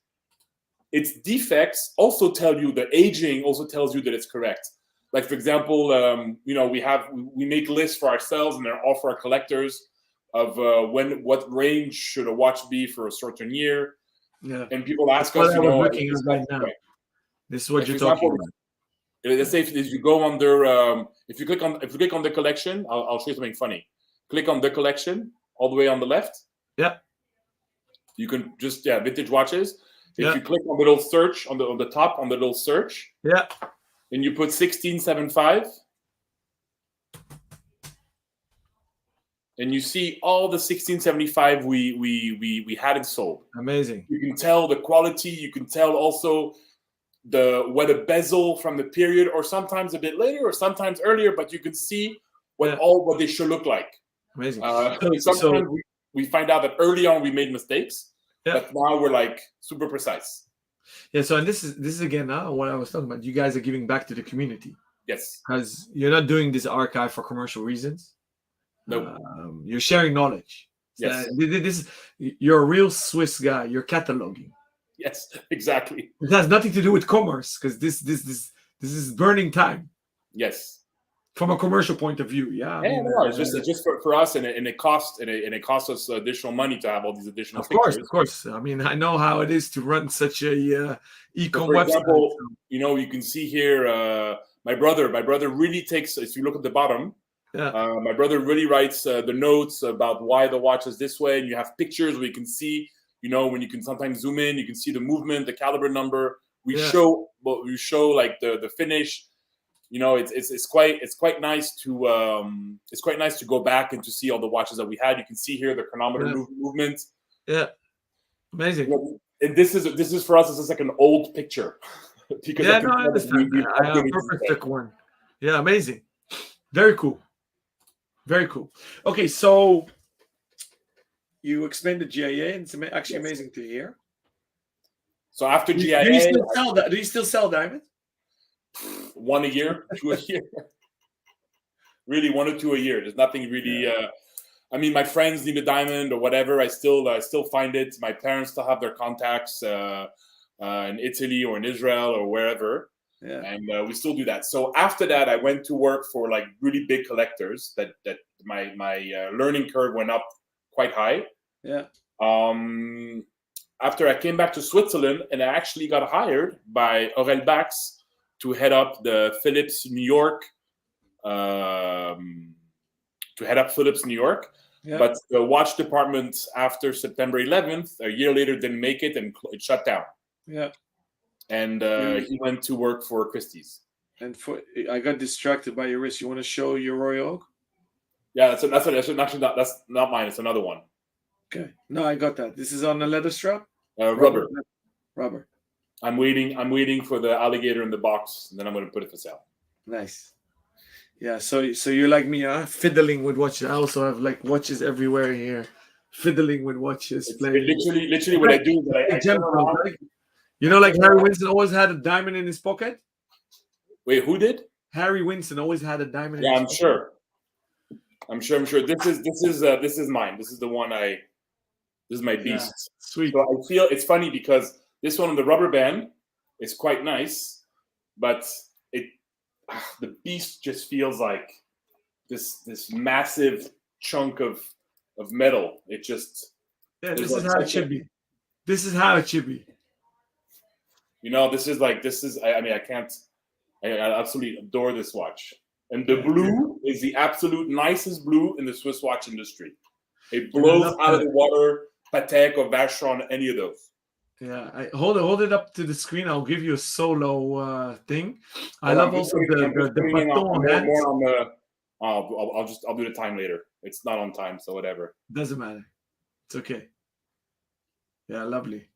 its defects also tell you, the aging also tells you that it's correct. Like for example, you know, we make lists for ourselves and they're all for our collectors of what range should a watch be for a certain year. Yeah. And people ask us, you know, right now. This is what you're talking about. Let's say if you go under, if you click on the collection, I'll show you something funny. Click on the collection all the way on the left. Yeah. You can just vintage watches. If you click on the little search on the top on the little search. Yeah. And you put 1675. And you see all the 1675 we had and sold. Amazing. You can tell the quality. You can tell also whether bezel from the period, or sometimes a bit later, or sometimes earlier. But you can see what they should look like. Amazing. Sometimes we find out that early on we made mistakes, but now we're like super precise. Yeah. So and this is again what I was talking about. You guys are giving back to the community. Yes. Because you're not doing this archive for commercial reasons. No, you're sharing knowledge. Yes, you're a real Swiss guy. You're cataloging. Yes, exactly. It has nothing to do with commerce, because this is burning time. Yes, from a commercial point of view. Yeah, no, it's just for us, and it costs us additional money to have all these additional. Of course. I mean, I know how it is to run such a e-com website. Example, you know, you can see here. My brother really takes. If you look at the bottom. My brother really writes the notes about why the watch is this way, and you have pictures where you can see, you know, when you can sometimes zoom in, you can see the movement, the caliber number. We show like the finish. You know, it's quite nice to go back and to see all the watches that we had. You can see here the chronometer movement. Yeah, amazing. And this is for us. This is like an old picture. Because I understand. I have a perfect one. Yeah, amazing. Very cool. Very cool. Okay, so you explained the GIA, and it's actually amazing to hear. So after GIA, do you still sell diamonds? 1 a year, 2 a year. Really, 1 or 2 a year. There's nothing really. I mean, my friends need a diamond or whatever. I still find it. My parents still have their contacts in Italy or in Israel or wherever. Yeah. And we still do that. So after that, I went to work for like really big collectors. That my learning curve went up quite high. Yeah. After I came back to Switzerland, and I actually got hired by Aurel Bax to head up the Philips New York. Yeah. But the watch department after September 11th, a year later, didn't make it, and it shut down. Yeah. And he went to work for Christie's. And I got distracted by your wrist. You want to show your Roy Oak? Yeah, that's not mine. It's another one. Okay. No, I got that. This is on a leather strap. Rubber. Rubber. I'm waiting for the alligator in the box, and then I'm going to put it for sale. Nice. Yeah. So you're like me, huh? Fiddling with watches. I also have like watches everywhere here. Fiddling with watches. Literally what I do is I turn around. You know, like Harry Winston always had a diamond in his pocket? Wait, who did? Harry Winston always had a diamond in his pocket. I'm sure. This is mine. This is the one this is my beast. Yeah, sweet. So I feel it's funny because this one on the rubber band is quite nice, but the beast just feels like this massive chunk of metal. It just this is how it should be. This is how it should be. You know, I absolutely adore this watch. And the blue is the absolute nicest blue in the Swiss watch industry. It blows out of the water, Patek or Vacheron, any of those. Yeah, hold it up to the screen. I'll give you a solo thing. I love also the baton. I'll do the time later. It's not on time, so whatever. Doesn't matter. It's okay. Yeah, lovely.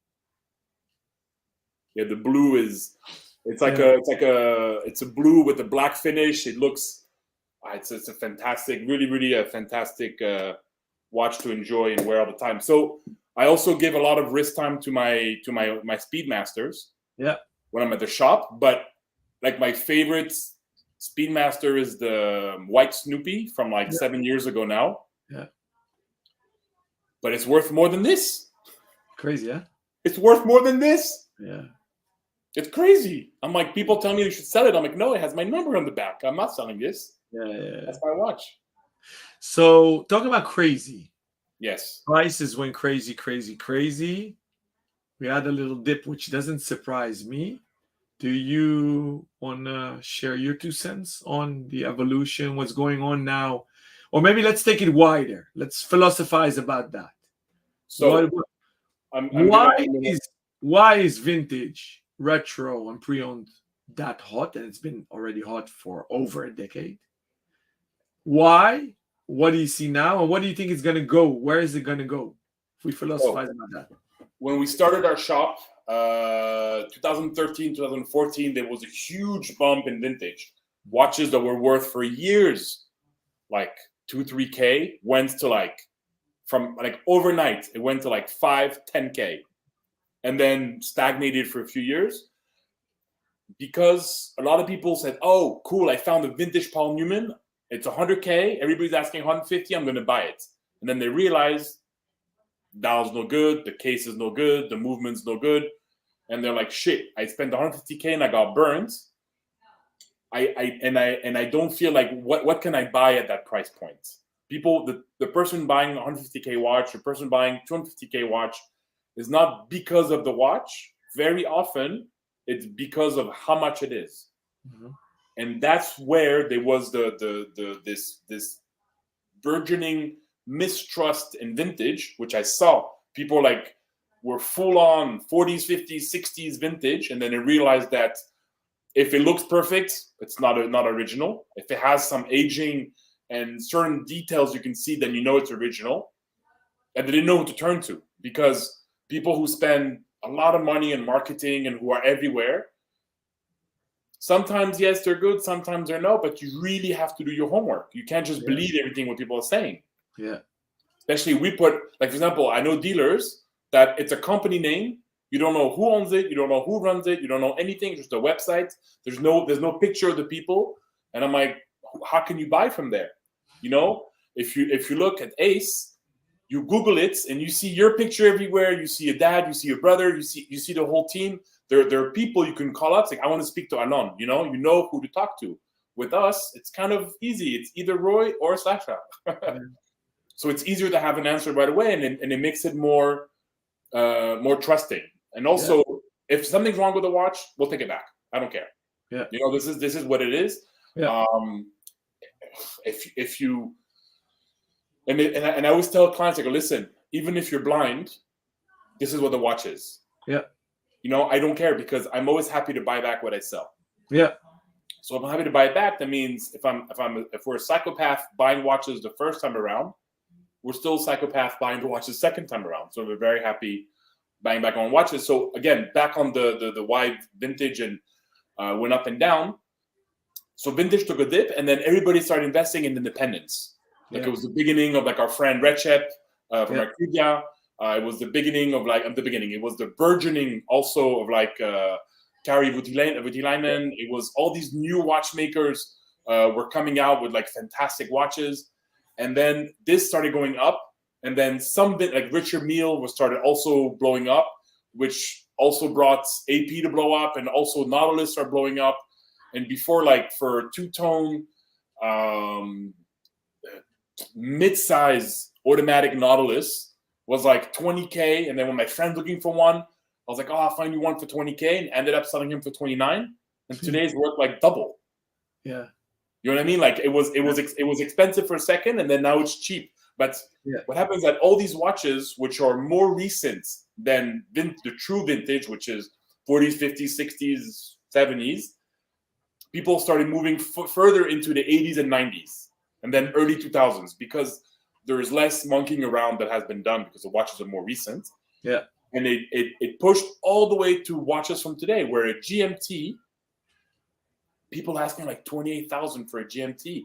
Yeah, the blue is it's a blue with a black finish. It looks it's a fantastic, really a fantastic watch to enjoy and wear all the time. So I also give a lot of wrist time to my Speedmasters. Yeah. When I'm at the shop, but like my favorite Speedmaster is the white Snoopy from like 7 years ago now. Yeah. But it's worth more than this. Crazy, yeah? It's worth more than this. Yeah. It's crazy. I'm like, people tell me you should sell it. I'm like, no, it has my number on the back. I'm not selling this. Yeah. That's my watch. So talking about crazy. Yes. Prices went crazy, crazy, crazy. We had a little dip, which doesn't surprise me. Do you want to share your 2 cents on the evolution, what's going on now? Or maybe let's take it wider. Let's philosophize about that. So why is vintage, retro, and pre-owned that hot? And it's been already hot for over a decade. Why? What do you see now? And what do you think it's going to go? Where is it going to go? If we philosophize about that. When we started our shop, 2013, 2014, there was a huge bump in vintage. Watches that were worth for years, like 2-3K, went to like, from like overnight, it went to like 5-10K, and then stagnated for a few years because a lot of people said, oh, cool, I found a vintage Paul Newman. It's 100K. Everybody's asking 150. I'm going to buy it. And then they realized dial's no good. The case is no good. The movement's no good. And they're like, shit, I spent 150K and I got burned. I don't feel like what can I buy at that price point? People, the person buying 150K watch, the person buying 250K watch is not because of the watch. Very often it's because of how much it is. Mm-hmm. And that's where there was this burgeoning mistrust in vintage, which I saw. People like were full on 40s, 50s, 60s vintage, and then they realized that if it looks perfect, it's not original. If it has some aging and certain details you can see, then you know it's original. And they didn't know who to turn to, because people who spend a lot of money in marketing and who are everywhere, sometimes, yes, they're good, sometimes they're no, but you really have to do your homework. You can't just believe everything what people are saying. Yeah. Especially we put, like, for example, I know dealers that it's a company name. You don't know who owns it. You don't know who runs it. You don't know anything. It's just a website. There's no picture of the people. And I'm like, how can you buy from there? You know, if you look at Ace, you Google it and you see your picture everywhere. You see a dad, you see your brother, you see the whole team. There are people you can call up. It's like, I want to speak to Alon. You know who to talk to. With us, it's kind of easy. It's either Roy or Sacha. So it's easier to have an answer right away, and it makes it more trusting. And also, if something's wrong with the watch, we'll take it back. I don't care. Yeah. You know, this is what it is. Yeah. If you and I always tell clients, I go, listen, even if you're blind, this is what the watch is. Yeah. You know, I don't care, because I'm always happy to buy back what I sell. Yeah. So if I'm happy to buy it back, that means if we're a psychopath buying watches the first time around, we're still a psychopath buying the watches second time around. So we're very happy buying back on watches. So again, back on the why vintage and went up and down. So vintage took a dip, and then everybody started investing in independents. Like it was the beginning of like our friend Recep from Arcadia. It was the beginning of it was the burgeoning also of like Kari Voutilainen. It was all these new watchmakers were coming out with like fantastic watches. And then this started going up. And then some bit like Richard Mille was started also blowing up, which also brought AP to blow up, and also Nautilus are blowing up. And before, like for two-tone mid-size automatic Nautilus was like 20K. And then when my friend's looking for one, I was like, oh, I'll find you one for 20K, and ended up selling him for 29. And today's worth like double. Yeah. You know what I mean? Like it was expensive for a second, and then now it's cheap. But what happens is that all these watches, which are more recent than the true vintage, which is 40s, 50s, 60s, 70s, people started moving further into the 80s and 90s, and then early 2000s, because there is less monkeying around that has been done because the watches are more recent. Yeah. And it pushed all the way to watches from today, where a GMT, people asking like $28,000 for a GMT.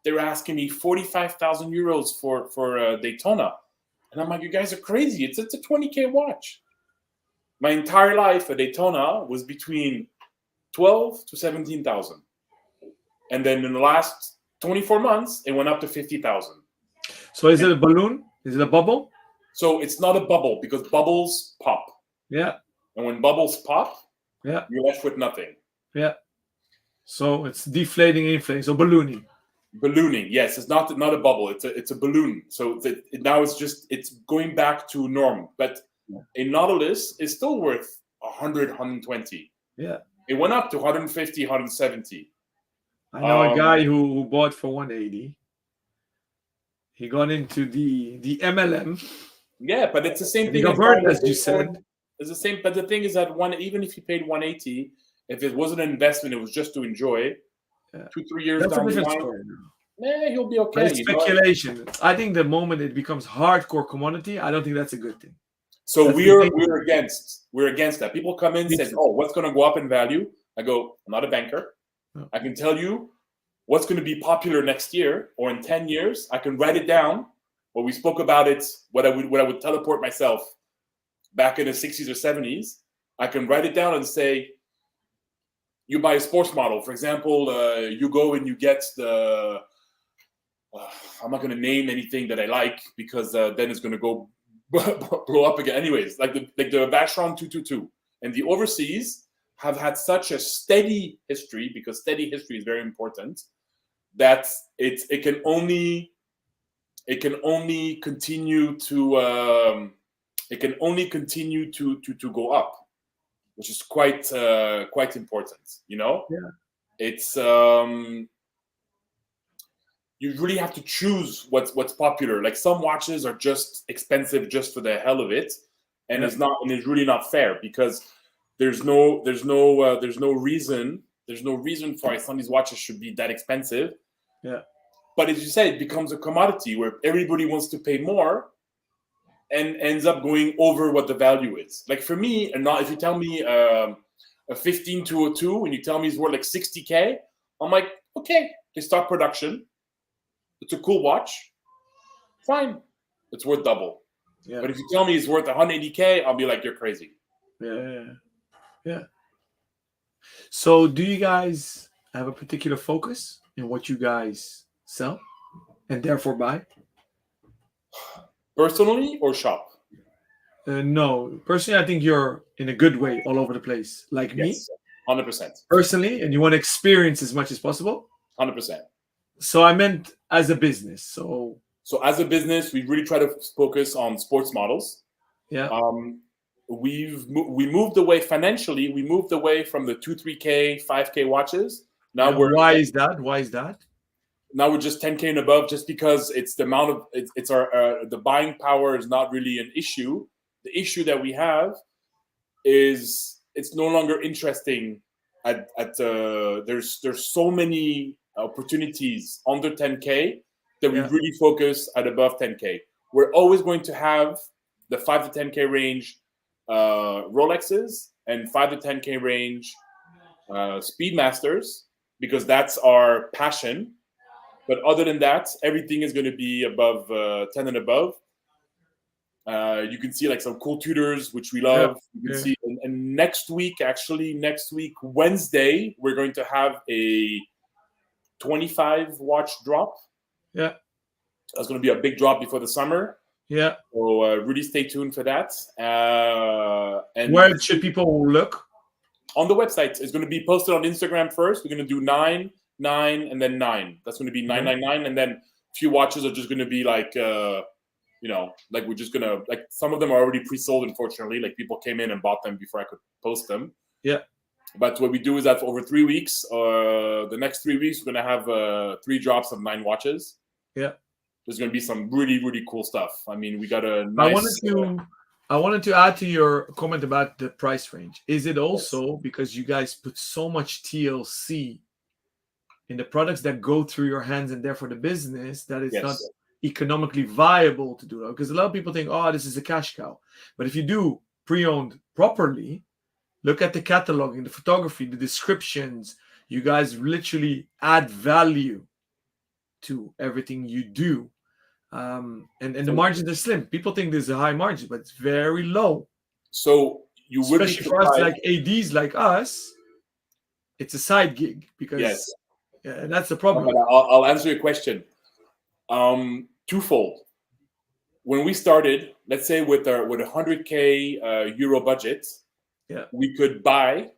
they were asking me 45,000 euros for Daytona. And I'm like, you guys are crazy. It's a 20K watch. My entire life, a Daytona was between 12 to 17,000. And then in the last 24 months, it went up to 50,000. So is it a balloon? Is it a bubble? So it's not a bubble because bubbles pop. Yeah. And when bubbles pop, yeah, you're left with nothing. Yeah. So it's deflating, inflating. So ballooning. Ballooning, yes. It's not a bubble. It's a balloon. So now it's going back to norm. But a Nautilus is still worth 100, 120. Yeah. It went up to 150, 170. I know a guy who bought for 180. He got into the MLM. Yeah, but it's the same thing. He got burned, as you said. It's the same, but the thing is that even if you paid 180, if it wasn't an investment, it was just to enjoy. 2-3 years That's down a the different line, story. He'll be okay. But it's speculation. I think the moment it becomes hardcore commodity, I don't think that's a good thing. So we're against that. People come in and say, "Oh, what's going to go up in value?" I go, "I'm not a banker. No. I can tell you what's going to be popular next year or in 10 years. I can write it down. What we spoke about it, what I would teleport myself back in the 60s or 70s. I can write it down and say, you buy a sports model. For example, you go and you get the, I'm not going to name anything that I like because then it's going to go blow up again. Anyways, like the Vacheron 222. And the overseas have had such a steady history, because steady history is very important, that it can only continue to go up, which is quite important. Yeah. It's you really have to choose what's popular. Like some watches are just expensive just for the hell of it, and it's really not fair, because there's no reason for why some of these watches should be that expensive. Yeah. But as you say, it becomes a commodity where everybody wants to pay more and ends up going over what the value is. Like for me, and not if you tell me a 15202 and you tell me it's worth like 60K, I'm like, okay, they start production. It's a cool watch. Fine. It's worth double. Yeah. But if you tell me it's worth 180K, I'll be like, you're crazy. Yeah. So do you guys have a particular focus in what you guys sell and therefore buy? Personally or shop? No. Personally, I think you're in a good way all over the place, like me. 100%. Personally, and you want to experience as much as possible? 100%. So I meant as a business. So as a business, we really try to focus on sports models. Yeah. We moved away financially. We moved away from the 2-3K, 5K watches. Now why is that? Now we're just 10K and above, just because it's the amount of it's our the buying power is not really an issue. The issue that we have is it's no longer interesting. There's so many opportunities under 10K that we really focus at above 10K. We're always going to have the 5 to 10K range Rolexes and 5 to 10K range Speedmasters, because that's our passion. But other than that, everything is going to be above 10 and above. You can see like some cool Tudors, which we love. You can see, and next week, Wednesday, we're going to have a 25 watch drop. Yeah. That's going to be a big drop before the summer. Yeah. So really stay tuned for that. And where should people look? On the website. It's going to be posted on Instagram first. We're going to do 9, and then 9. That's going to be 999, and then a few watches are just going to be like, like we're just going to, like, some of them are already pre-sold, unfortunately. Like people came in and bought them before I could post them. Yeah. But what we do is that over 3 weeks, the next 3 weeks, we're going to have 3 drops of 9 watches. Yeah. There's going to be some really, really cool stuff. I mean, we got a nice... I wanted to add to your comment about the price range. Is it also because you guys put so much TLC in the products that go through your hands and therefore the business that it's not economically viable to do that? Because a lot of people think, oh, this is a cash cow. But if you do pre-owned properly, look at the cataloging, the photography, the descriptions. You guys literally add value to everything you do. And the margins are slim. People think there's a high margin, but it's very low. So you would be Especially for us, surprised. like ADs like us, it's a side gig because Yes. that's the problem. But I'll answer your question. Twofold. When we started, let's say with a 100K euro budget, Yeah. we could buy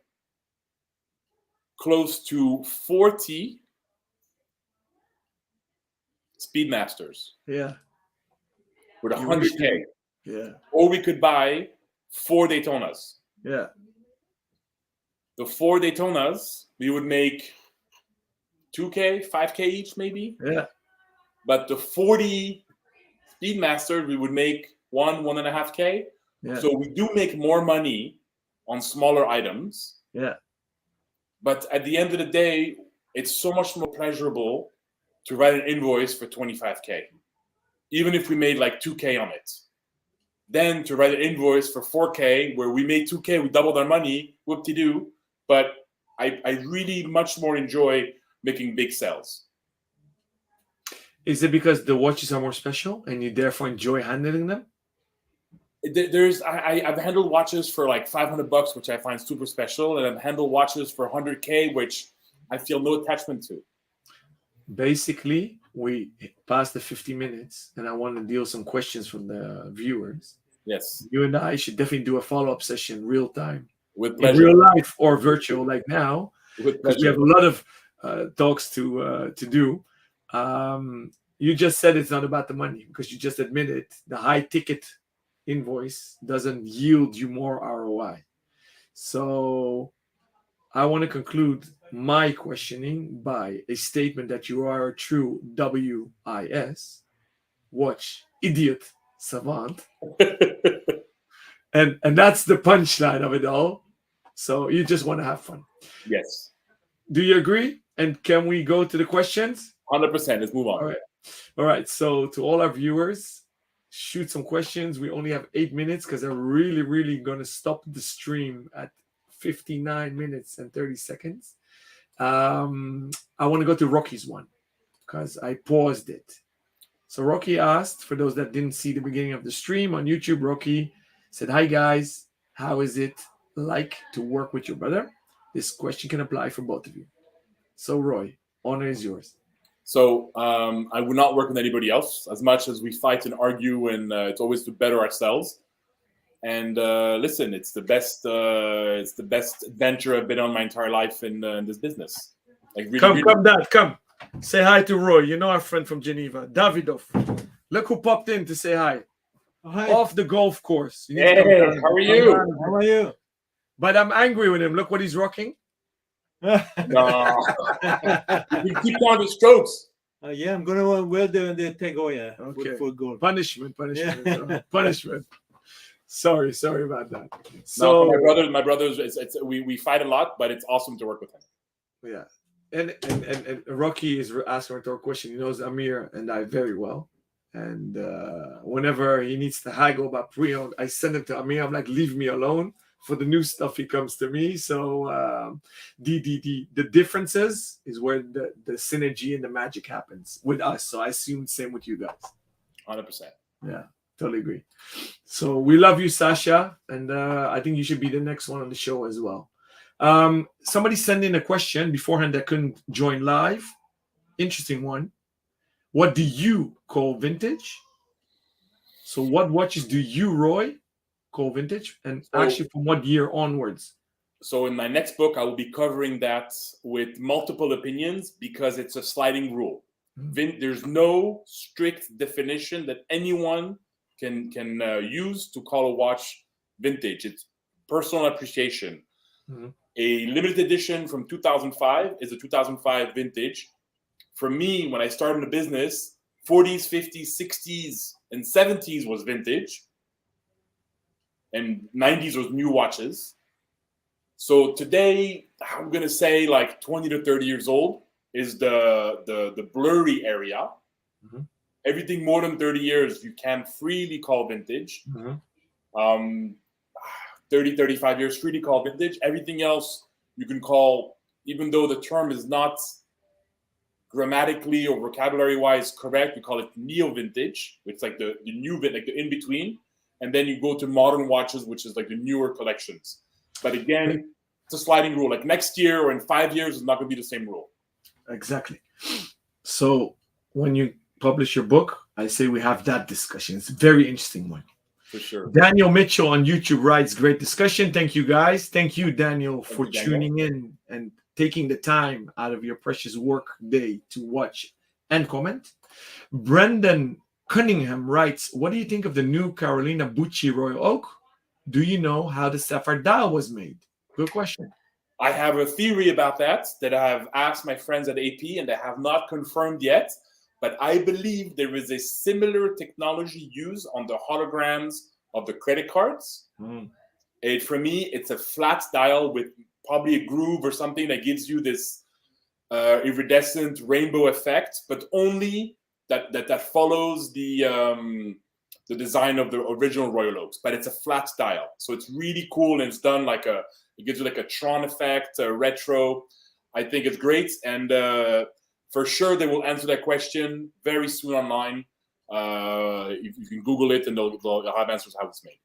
close to 40 Speedmasters Yeah. with You wish 100K, Yeah. or we could buy 4 Daytonas. Yeah. The 4 Daytonas, we would make 2K, 5K each, maybe. Yeah. But the 40 Speedmaster, we would make 1.5K. Yeah. So we do make more money on smaller items. Yeah. But at the end of the day, it's so much more pleasurable to write an invoice for 25K, even if we made like 2K on it. Then to write an invoice for 4K, where we made 2K, we doubled our money, whoop-de-doo. But I really much more enjoy making big sales. Is it because the watches are more special and you therefore enjoy handling them? I've handled watches for like $500, which I find super special, and I've handled watches for 100K, which I feel no attachment to. Basically, we passed the 50 minutes, and I want to deal some questions from the viewers. Yes, You and I should definitely do a follow-up session real time, with in pleasure. real life or virtual, like now, With because we have pleasure. a lot of talks to do. You just said it's not about the money because you just admitted the high ticket invoice doesn't yield you more ROI. So I want to conclude my questioning by a statement that you are a true WIS, watch idiot savant. and that's the punchline of it all. So you just want to have fun. Yes. Do you agree? And can we go to the questions? 100%. Let's move on. All right. So to all our viewers, shoot some questions. We only have 8 minutes because I'm really going to stop the stream at 59 minutes and 30 seconds. I want to go to Rocky's one because I paused it. So Rocky asked, for those that didn't see the beginning of the stream on YouTube, Rocky said, "Hi guys, how is it like to work with your brother?" This question can apply for both of you. So Roy, honor is yours. So I would not work with anybody else. As much as we fight and argue, and it's always to better ourselves. And listen, it's the best adventure I've been on my entire life in this business. Like really, Come, Dad, come. Say hi to Roy. You know our friend from Geneva, Davidoff. Look who popped in to say hi. Hi. Off the golf course. You need Hey, to come down. how are you? How are you? But I'm angry with him. Look what he's rocking. No. You keep down the strokes. Yeah, I'm gonna wear the Tegoya Okay. for gold. Punishment. Yeah. Punishment. Sorry about that. So So my brothers, we fight a lot, but it's awesome to work with him. yeah. And Rocky is asking a rhetorical question. He knows Amir and I very well. And whenever he needs to haggle about pre-owned, I send it to Amir. I'm like, leave me alone. For the new stuff, he comes to me. So the differences is where the synergy and the magic happens with us. So I assume the same with you guys. 100%. Yeah, totally agree. So we love you, Sacha. And I think you should be the next one on the show as well. Somebody sent in a question beforehand that couldn't join live. Interesting one. What do you call vintage? So what watches do you, Roy, call vintage? And actually from what year onwards? So in my next book, I will be covering that with multiple opinions because it's a sliding rule. There's no strict definition that anyone can use to call a watch vintage. It's personal appreciation. Mm-hmm. A limited edition from 2005 is a 2005 vintage. For me, when I started in the business, 40s, 50s, 60s, and 70s was vintage. And 90s was new watches. So today, I'm going to say like 20 to 30 years old is the blurry area. Mm-hmm. Everything more than 30 years, you can freely call vintage. Mm-hmm. 30, 35 years, freely call vintage. Everything else you can call, even though the term is not grammatically or vocabulary-wise correct, we call it neo-vintage, which is like the new bit, like the in-between. And then you go to modern watches, which is like the newer collections. But again, it's a sliding rule. Like next year or in 5 years, it's not going to be the same rule. Exactly. So when you publish your book, I say we have that discussion. It's a very interesting one. For sure. Daniel Mitchell on YouTube writes, great discussion. Thank you, guys. Thank you, Daniel, for tuning in and taking the time out of your precious work day to watch and comment. Brendan Cunningham writes, what do you think of the new Carolina Bucci Royal Oak? Do you know how the sapphire dial was made? Good question. I have a theory about that I have asked my friends at AP and they have not confirmed yet. But I believe there is a similar technology used on the holograms of the credit cards. For me, it's a flat dial with probably a groove or something that gives you this iridescent rainbow effect, but only that follows the design of the original Royal Oaks. But it's a flat dial, so it's really cool and it's done like it gives you like a Tron effect, a retro. I think it's great, and for sure they will answer that question very soon online. You can Google it and they'll have answers how it's made.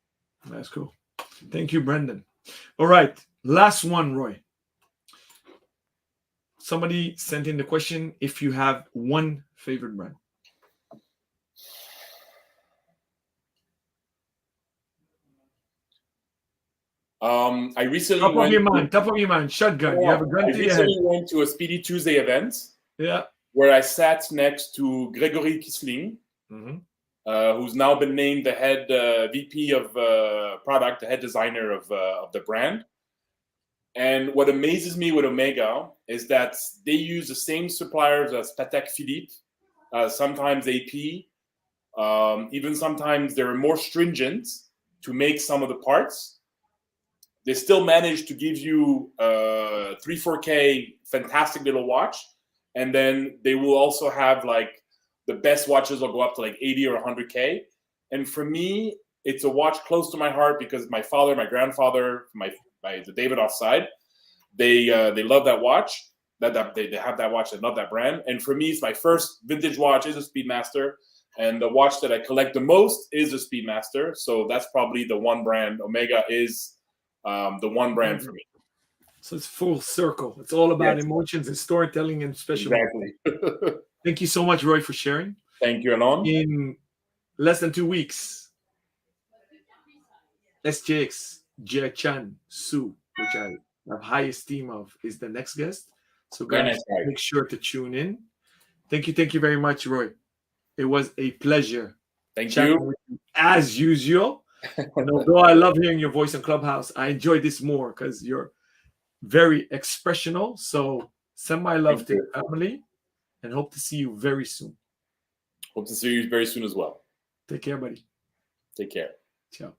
That's cool. Thank you, Brendan. All right, last one, Roy. Somebody sent in the question, if you have one favorite brand. I recently top of your mind, shotgun. You have a gun to your head. I recently went to a Speedy Tuesday event. Yeah. Where I sat next to Gregory Kisling, who's now been named the head VP of product, the head designer of the brand. And what amazes me with Omega is that they use the same suppliers as Patek Philippe, sometimes AP, even sometimes they're more stringent to make some of the parts. They still manage to give you 3-4K fantastic little watch. And then they will also have like the best watches will go up to like 80 or 100K. And for me, it's a watch close to my heart because my father, my grandfather, the Davidoff side, they love that watch. They have that watch. They love that brand. And for me, it's my first vintage watch is a Speedmaster. And the watch that I collect the most is a Speedmaster. So that's probably the one brand. Omega is the one brand for me. So it's full circle. It's all about emotions and storytelling and special. Exactly. Thank you so much, Roy, for sharing. Thank you, Alon. In less than 2 weeks, SJX, Jia Chan Su, which I have high esteem of, is the next guest. So guys, make sure to tune in. Thank you very much, Roy. It was a pleasure. Thank you. With you as usual. And although I love hearing your voice on Clubhouse, I enjoy this more because you're very expressional. So send my love to your family and hope to see you very soon. Hope to see you very soon as well. Take care, buddy. Take care. Ciao.